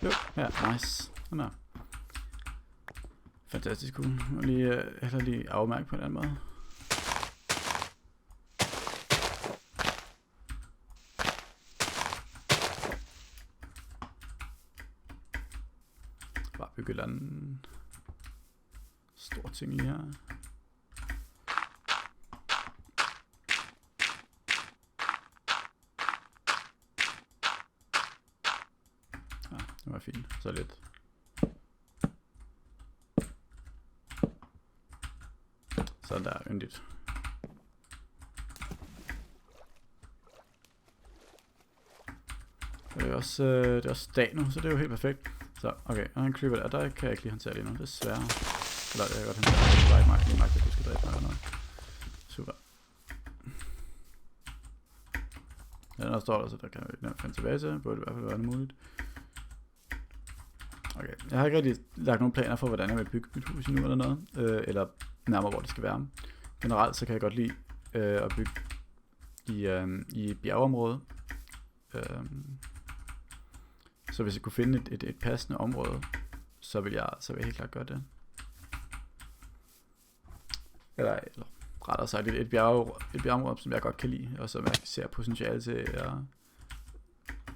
Jo, ja, nice. Sådan der. Fantastisk cool. Og lige afmærke på en anden måde. Bare bygge et eller andet stor ting lige her. Ja, det var fint. Så lidt. Sådan der, yndigt. Det er også dag nu, så det er jo helt perfekt. Så, okay, og en creeper der kan jeg ikke lige håndtere lige nu, desværre. Eller jeg kan godt håndtere det, det var ikke lige magt, at du skal dræbe mig eller noget. Super. Ja, der står der, så der kan vi nemt finde tilbage til, burde i hvert fald være det muligt. Okay, jeg har ikke rigtig lagt nogle planer for, hvordan jeg vil bygge mit hus nu eller noget, eller nærmere hvor det skal være. Generelt så kan jeg godt lide at bygge i bjergeområdet. Så hvis jeg kunne finde et passende område, så vil jeg helt klart gøre det. Eller rettere sagt et bjergeområde, som jeg godt kan lide, og som jeg ser potentiale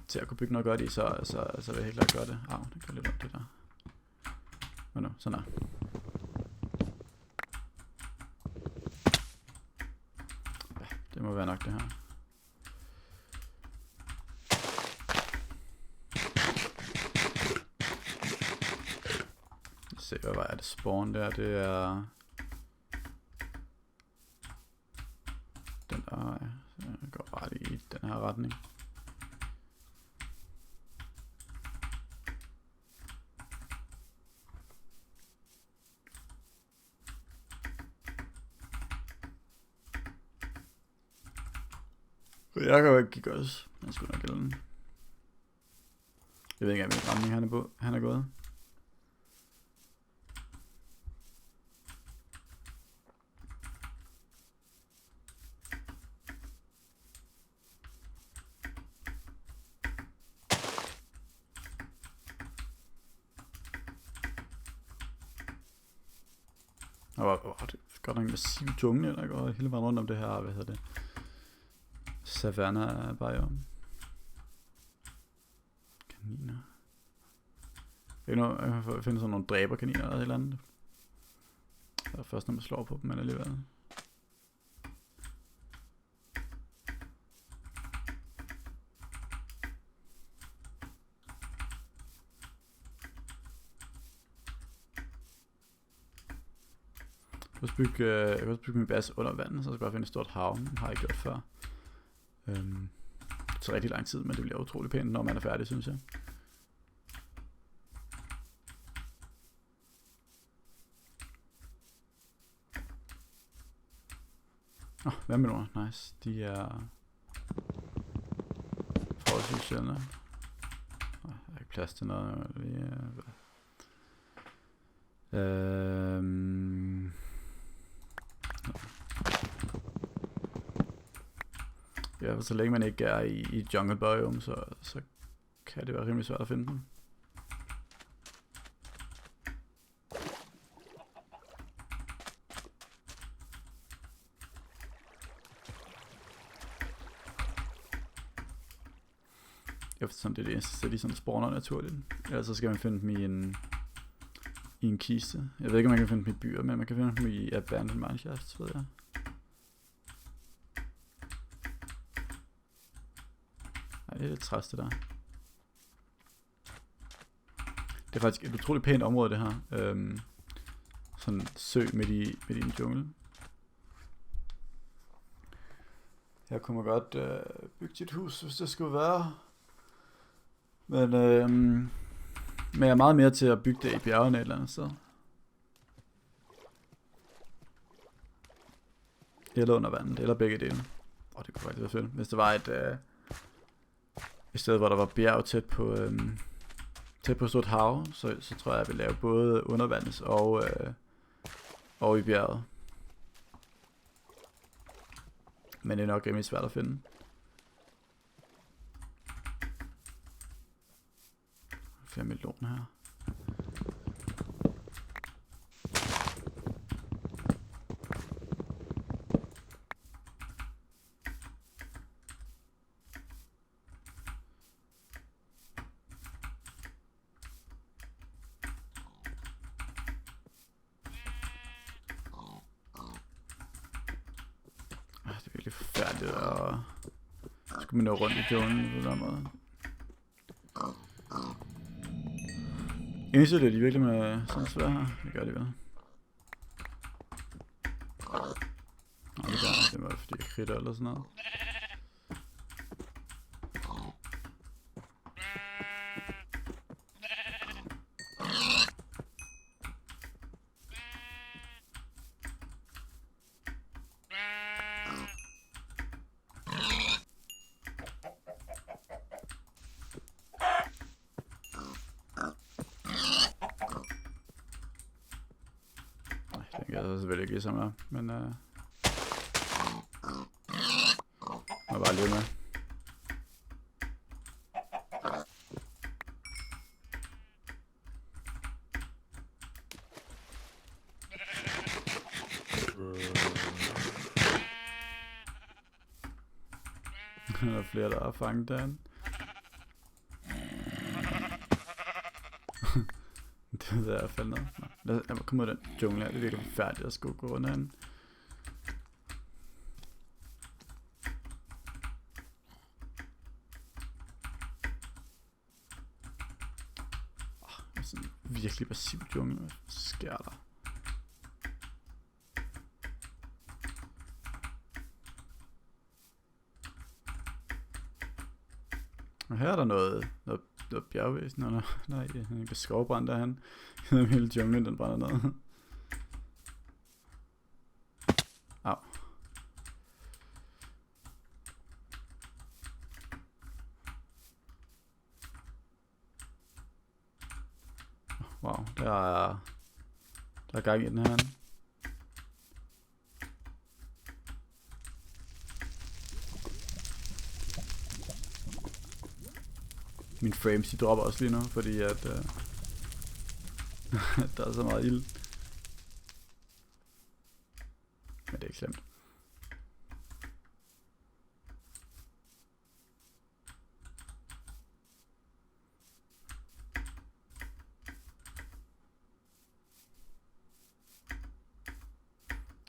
til at kunne bygge noget godt i, så vil jeg helt klart gøre det. Det gør lidt ondt det der. Men nu, sådan der. Ja, det må være nok det her. Se, hvad er det spawn der? Det er den der, jeg går bare lige i den her retning. Jeg kan jo ikke kigge også. Jeg skulle nok gælde den. Jeg ved ikke, hvilken retning han er gået. Det er godt nok en massiv jungle, der går hele vejen rundt om det her, hvad hedder det? Savanna biome. Kaniner. Jeg kan finde sådan nogle dræberkaniner eller et eller andet. Det er først, når man slår på dem, men alligevel. Jeg kan også bygge min base under vandet, så jeg skal bare finde et stort hav. Det har jeg gjort før. Det tager rigtig lang tid, men det bliver utrolig pænt, når man er færdig, synes jeg. Hvad med nu? Nice. De er forholdsvis sjældne. Der er ikke plads til noget. Ja, så længe man ikke er i jungle biome, så kan det være rimelig svært at finde dem. Eftersom det er det eneste sted, de sådan spawner naturligt. Ellers så skal man finde dem i en kiste. Jeg ved ikke, om man kan finde dem i byer, men man kan finde dem i abandoned mineshafts, ved jeg. Nej, det er lidt træst det der. Det er faktisk et utroligt pænt område det her. Sådan en sø midt i en jungle. Her kunne man godt bygge sit hus, hvis det skulle være. Men jeg er meget mere til at bygge det i bjergene et eller andet sted. Eller under vandet, eller begge dele. Det kunne faktisk være fedt. Hvis det var et sted, hvor der var bjerg tæt på et stort hav, så tror jeg, jeg vil lave både undervands og i bjerget. Men det er nok rimelig svært at finde. flere meloner her. Det er virkelig forfærdeligt, og så skulle man nå rundt i junglen på den måde. Eneste det de virkelig med sådan svær her. Det gør de vel. Nej, det gør det var fordi jeg kritter eller sådan noget. Jeg havde selvfølgelig ikke ligesom her, men jeg bare lige med. Der er flere, der har fanget den. Det er i hvert fald noget. Lad mig komme ud af den jungle her. Det er virkelig forfærdeligt at skulle gå rundt herinde. Sådan en virkelig massiv jungle. Hvad sker der? Og her er der noget bjergvæsen, og nej, en skovbrand der han. Hele junglen, den brænder ned. Au. Wow, der er gang i den her. Min frames de dropper også lige nu, fordi at der er så meget ild. Men det er ikke slemt.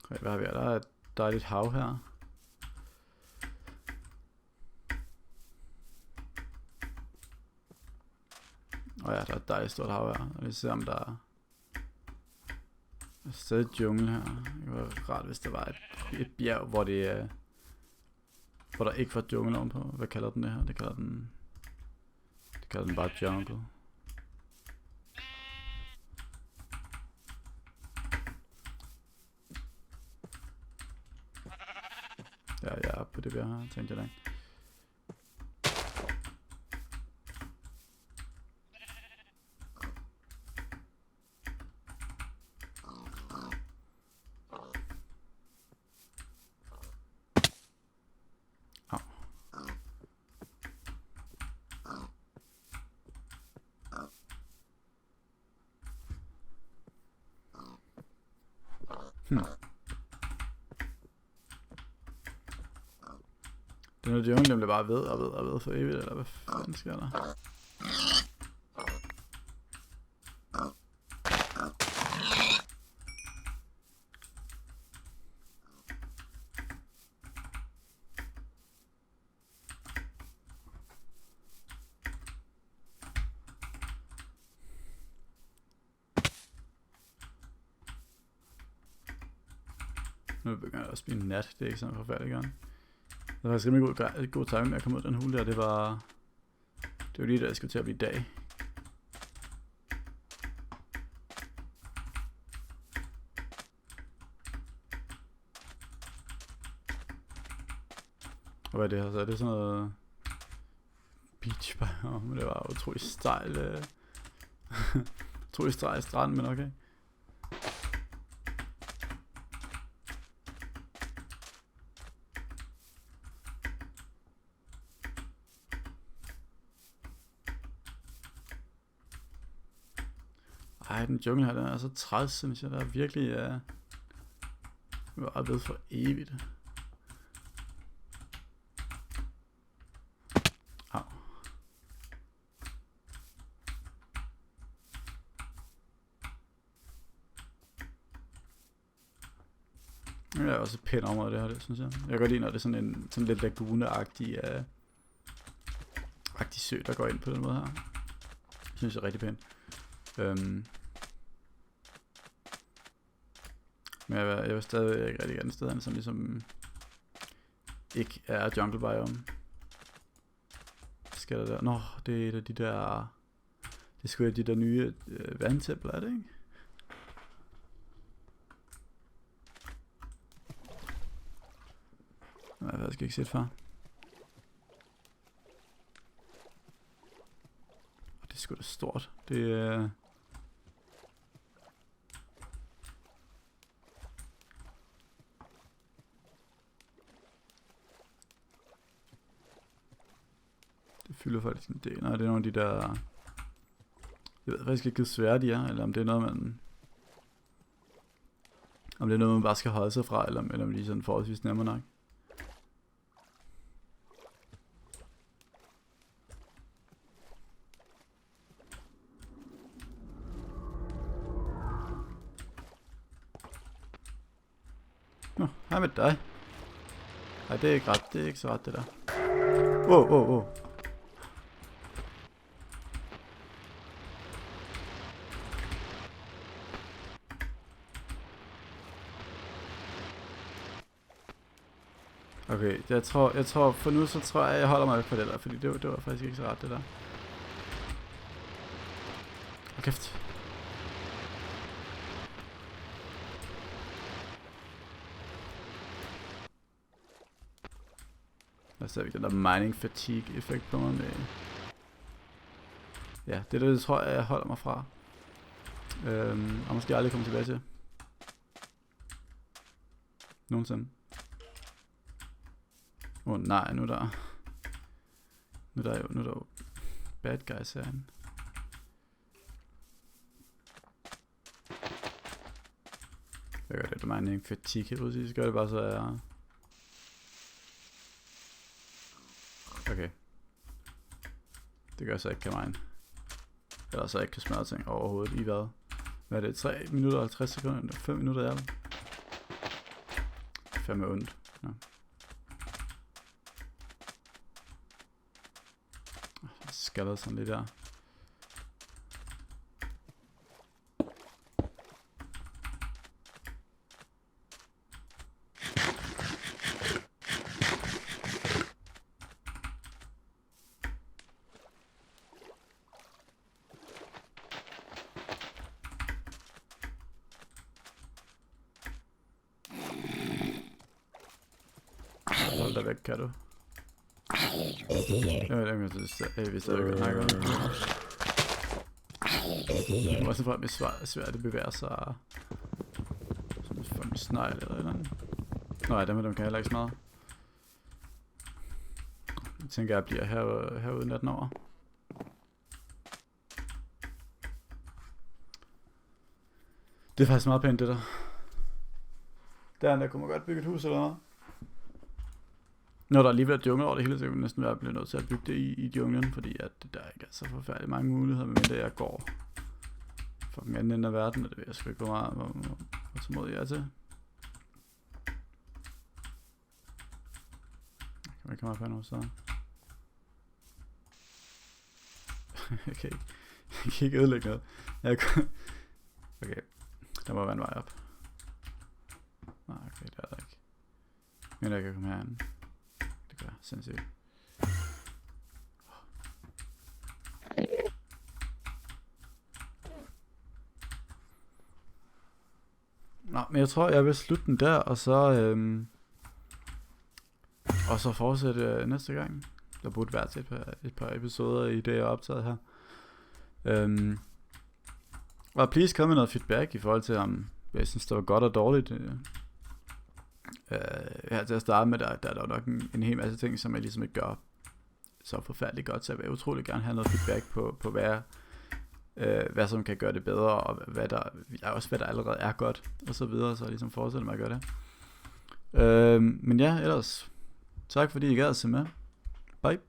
Okay, hvad har vi her? Der er et dejligt hav her. Og ja, der er et dejligt stort hav her. Og vi ser om der er stadig jungle her. Det var rart, hvis der var et bjerg, hvor hvor der ikke var jungle ovenpå. Hvad kalder den det her? Det kalder den bare jungle. Ja, jeg er oppe på det bjerg her, tænkte jeg da. Den her jungle, den bliver bare ved for evigt, eller hvad fanden sker der? Nu begynder det også blive nat, det er ikke sådan forfærdeligt gang. Det var faktisk rimelig god timing med at komme ud af den hule der, det var lige da jeg skulle til at blive dag. Og hvad er det her så? Er det sådan noget beach biome? Det var utrolig stejl utrolig stejl strand, men okay. Ej, den jungle her, den er så træls, synes jeg. Der er virkelig er ved for evigt. Au. Det er også et pænt område, det her, det synes jeg. Jeg kan godt lide, når det er sådan lidt lagune-agtig sø, der går ind på den måde her. Det synes jeg er rigtig pænt. Men jeg vil stadig ikke rigtig gerne sted, som ligesom ikke er jungle biome. Skal der der? Nå, det er de der... Det skulle de der nye vandtempler, er det ikke? Nej, jeg skal ikke se det før. Det er sgu da stort. Det er... Det fylder faktisk en del. Nej, det er nogle af de der... Jeg ved faktisk ikke, hvor svære de er, eller om det er noget, man... Om det er noget, man bare skal holde sig fra, eller om de er sådan forholdsvis nemmere nok. Nå, hej med dig. Nej, det er ikke ret. Det er ikke så ret, det der. Wow. Okay, jeg tror, for nu så tror jeg holder mig på det der, fordi det var faktisk ikke så ret, det der. Hold kæft. Og så er vi den der mining fatigue effekt på mig med. Ja, det tror jeg holder mig fra. Og måske aldrig komme tilbage til. Nogensinde. Nej, nu er der jo bad guys herinde. Jeg gør det, der mining fatigue helt præcis. Gør det bare så jeg... Okay. Det gør så ikke kan mine. Eller så ikke kan smadre ting overhovedet i hvad? Hvad er det? 3 minutter og 50 sekunder? 5 minutter er det? Fandme ondt. Ja. Jeg skaller sådan lidt der. Hold da væk, kan du? Vi stadig kan snakke om. Det er også for, at det er svært at bevæge sig som en fucking snegl eller et eller andet. Nej, dem kan jeg heller ikke smadre. Jeg tænker, jeg bliver herude natten over. Det er faktisk meget pænt, det der. Der kunne man godt bygge et hus eller noget. Når der alligevel er jungle over det hele, så kan man næsten være blevet nødt til at bygge det i junglen, fordi at der ikke er så forfærdeligt mange muligheder, medmindre jeg går fucking anden ende af verden, og det ved jeg sgu ikke, hvor tålmodig jeg er til. Kan man komme op her nu, så... Jeg kan ikke ødelægge noget. Okay, der må være en vej op. Nej, okay, det er der ikke. Men jeg kan komme herinde. Det gør sindssygt. Nå, men jeg tror, jeg vil slutte den der, og så fortsætte næste gang. Der burde være til et par episoder i det, jeg har optaget her. Og please kom med noget feedback i forhold til, om jeg synes, det var godt og dårligt. Her til at starte med, der er der nok en hel masse ting, som jeg ligesom ikke gør så forfærdeligt godt, så jeg vil utrolig gerne have noget feedback på hvad hvad som kan gøre det bedre, og hvad der allerede er godt, og så videre, så ligesom fortsætte med at gøre det. Men ja, ellers, tak fordi I gad at se med. Bye.